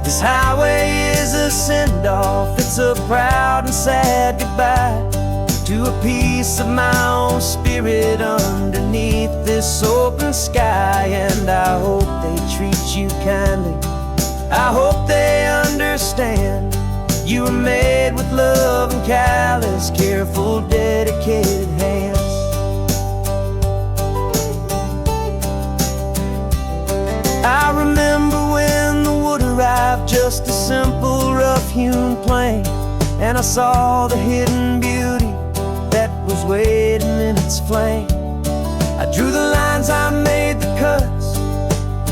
This highway is a send-off, it's a proud and sad goodbye to a piece of my own spirit underneath this open sky. And I hope they treat you kindly, I hope they understand you were made with love and callous, careful, dedicated hands. I remember when the wood arrived, just a simple rough-hewn plank, and I saw the hidden beauty that was waiting in its flame. I drew the lines, I made the cuts,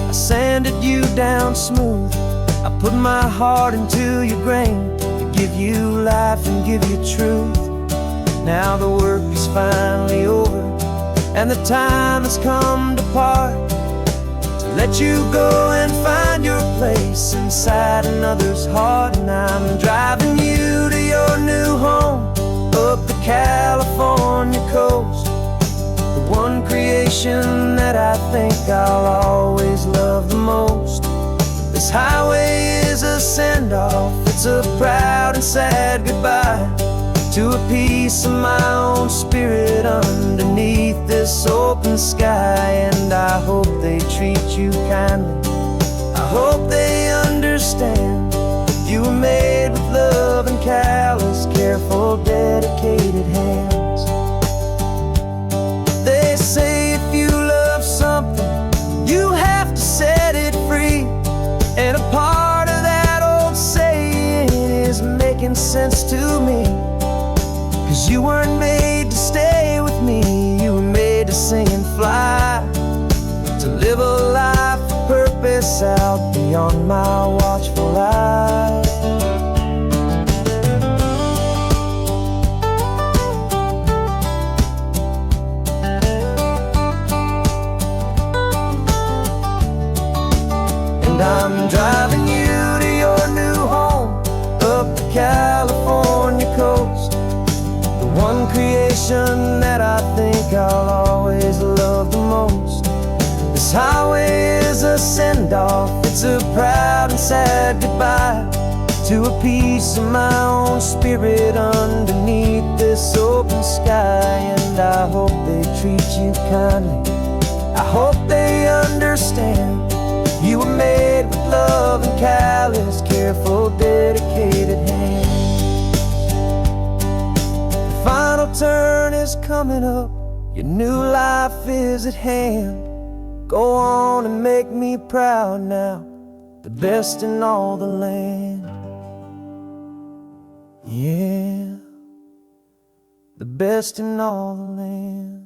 I sanded you down smooth. I put my heart into your grain to give you life and give you truth. Now the work is finally over, and the time has come to part, to let you go and find your place inside another's heart. And I'm driving you to your new home up the California coast, the one creation that I think I'll always love the most. This highway is It's a proud and sad goodbye to a piece of my own spirit underneath this open sky. And I hope they treat you kindly, I hope they understand. You were made with love and callous, careful, dedicated hands. They say if you love something, you have to set it free. And a part of that old saying is making sense to me. 'Cause you weren't made to stay with me, you were made to sing and fly, to live a life of purpose out beyond my watchful eye. And I'm driving you to your new home up the California coast, the one creation that I think I'll always love the most. This highway is a send-off, it's a proud and sad goodbye to a piece of my own spirit underneath this open sky. And I hope they treat you kindly, I hope they understand. You were made with love and callous, careful, dedicated hands. The final turn is coming up, your new life is at hand. Go on and make me proud now, the best in all the land. Yeah, the best in all the land.